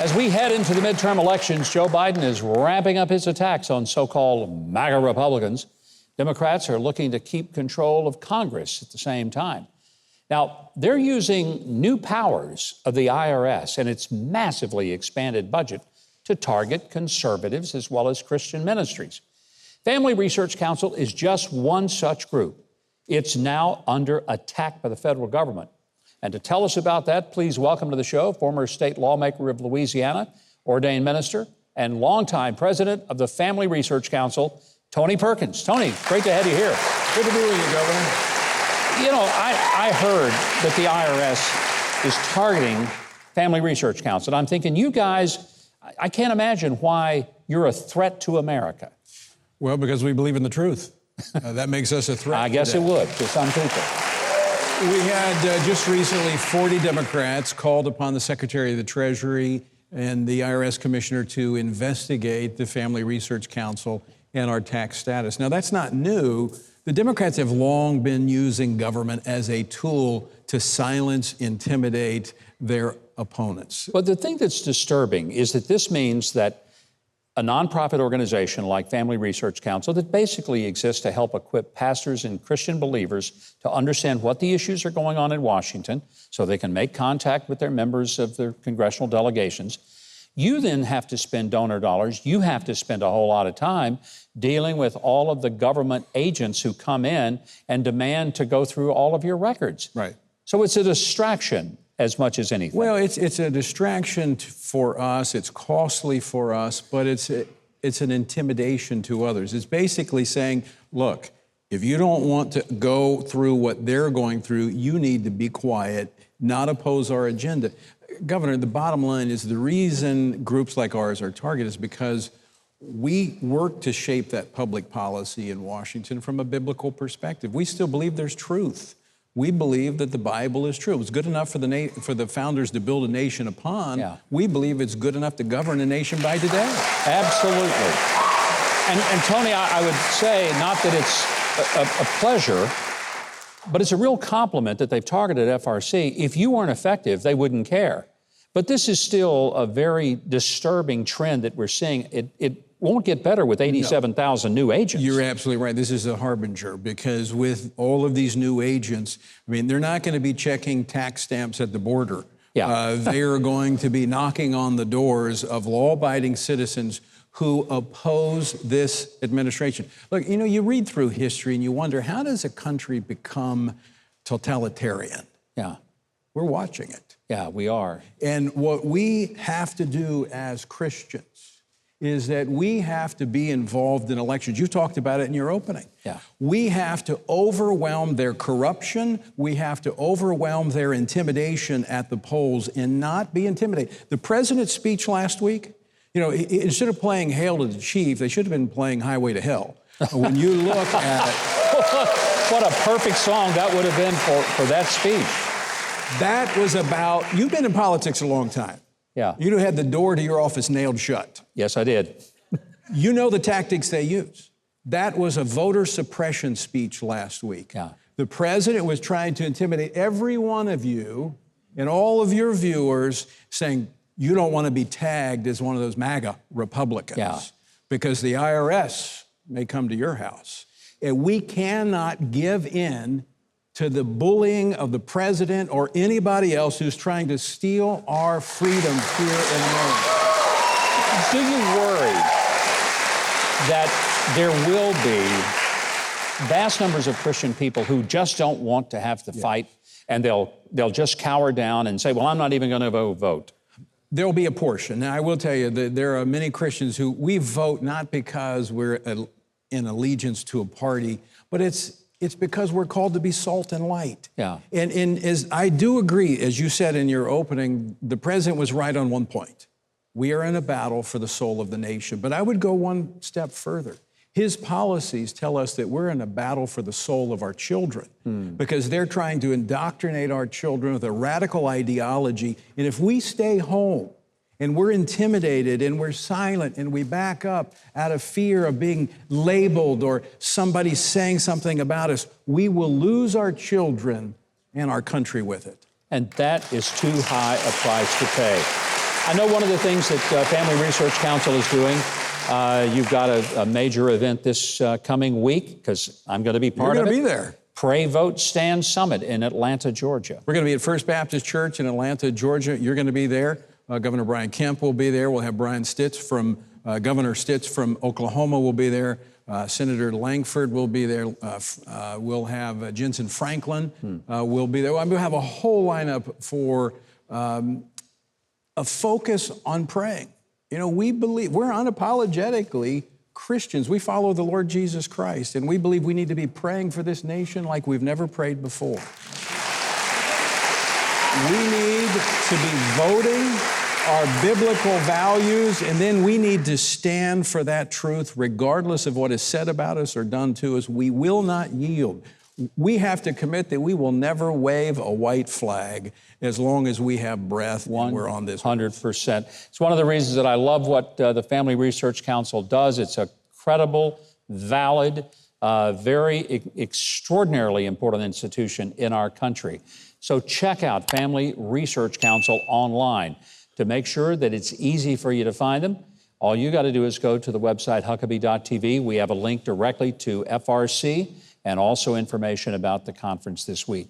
As we head into the midterm elections, Joe Biden is ramping up his attacks on so-called MAGA Republicans. Democrats are looking to keep control of Congress at the same time. Now, they're using new powers of the IRS and its massively expanded budget to target conservatives as well as Christian ministries. Family Research Council is just one such group. It's now under attack by the federal government. And to tell us about that, please welcome to the show former state lawmaker of Louisiana, ordained minister, and longtime president of the Family Research Council, Tony Perkins. Tony, great to have you here. Good to be with you, Governor. You know, I heard that the IRS is targeting Family Research Council. And I'm thinking, you guys, I can't imagine why you're a threat to America. Well, because we believe in the truth. That makes us a threat. I guess it would to some people. We had just recently 40 Democrats called upon the Secretary of the Treasury and the IRS Commissioner to investigate the Family Research Council and our tax status. Now, that's not new. The Democrats have long been using government as a tool to silence, intimidate their opponents. But the thing that's disturbing is that this means that a nonprofit organization like Family Research Council that basically exists to help equip pastors and Christian believers to understand what the issues are going on in Washington so they can make contact with their members of their congressional delegations. You then have to spend donor dollars. You have to spend a whole lot of time dealing with all of the government agents who come in and demand to go through all of your records. Right. So it's a distraction as much as anything. Well, it's a distraction for us. It's costly for us, but it's an intimidation to others. It's basically saying, look, if you don't want to go through what they're going through, you need to be quiet, not oppose our agenda. Governor, the bottom line is the reason groups like ours are targeted is because we work to shape that public policy in Washington from a biblical perspective. We still believe there's truth. We believe that the Bible is true. It was good enough for the founders to build a nation upon. Yeah. We believe it's good enough to govern a nation by today. Absolutely. And Tony, I would say not that it's a pleasure, but it's a real compliment that they've targeted FRC. If you weren't effective, they wouldn't care. But this is still a very disturbing trend that we're seeing. It won't get better with 87,000 new agents. You're absolutely right. This is a harbinger because with all of these new agents, I mean, they're not going to be checking tax stamps at the border. Yeah. They are going to be knocking on the doors of law-abiding citizens who oppose this administration. Look, you know, you read through history and you wonder, how does a country become totalitarian? Yeah. We're watching it. Yeah, we are. And what we have to do as Christians is that we have to be involved in elections. You talked about it in your opening. Yeah. We have to overwhelm their corruption. We have to overwhelm their intimidation at the polls and not be intimidated. The president's speech last week, you know, instead of playing Hail to the Chief, they should have been playing Highway to Hell. When you look at it. What a perfect song that would have been for that speech. That was about, you've been in politics a long time. Yeah. You had the door to your office nailed shut. Yes, I did. You know the tactics they use. That was a voter suppression speech last week. Yeah. The president was trying to intimidate every one of you and all of your viewers, saying you don't want to be tagged as one of those MAGA Republicans because the IRS may come to your house. And we cannot give in to the bullying of the president or anybody else who's trying to steal our freedom here in America. Do you worry that there will be vast numbers of Christian people who just don't want to have the fight and they'll just cower down and say, well, I'm not even going to vote? There'll be a portion. Now, I will tell you that there are many Christians who we vote not because we're in allegiance to a party, but it's because we're called to be salt and light. Yeah. And as I do agree, as you said in your opening, the president was right on one point. We are in a battle for the soul of the nation. But I would go one step further. His policies tell us that we're in a battle for the soul of our children because they're trying to indoctrinate our children with a radical ideology. And if we stay home and we're intimidated and we're silent and we back up out of fear of being labeled or somebody saying something about us, we will lose our children and our country with it. And that is too high a price to pay. I know one of the things that Family Research Council is doing, you've got a major event this coming week, because I'm going to be part of it. You're going to be there. Pray, Vote, Stand Summit in Atlanta, Georgia. We're going to be at First Baptist Church in Atlanta, Georgia. You're going to be there. Governor Brian Kemp will be there. We'll have Governor Stitz from Oklahoma will be there. Senator Langford will be there. We'll have Jensen Franklin will be there. We'll have a whole lineup for a focus on praying. You know, we're unapologetically Christians. We follow the Lord Jesus Christ, and we believe we need to be praying for this nation like we've never prayed before. We need to be voting our biblical values, and then we need to stand for that truth regardless of what is said about us or done to us. We will not yield. We have to commit that we will never wave a white flag as long as we have breath and we're on this. 100%. It's one of the reasons that I love what the Family Research Council does. It's a credible, valid, very extraordinarily important institution in our country. So check out Family Research Council online. To make sure that it's easy for you to find them, all you got to do is go to the website Huckabee.tv. We have a link directly to FRC and also information about the conference this week.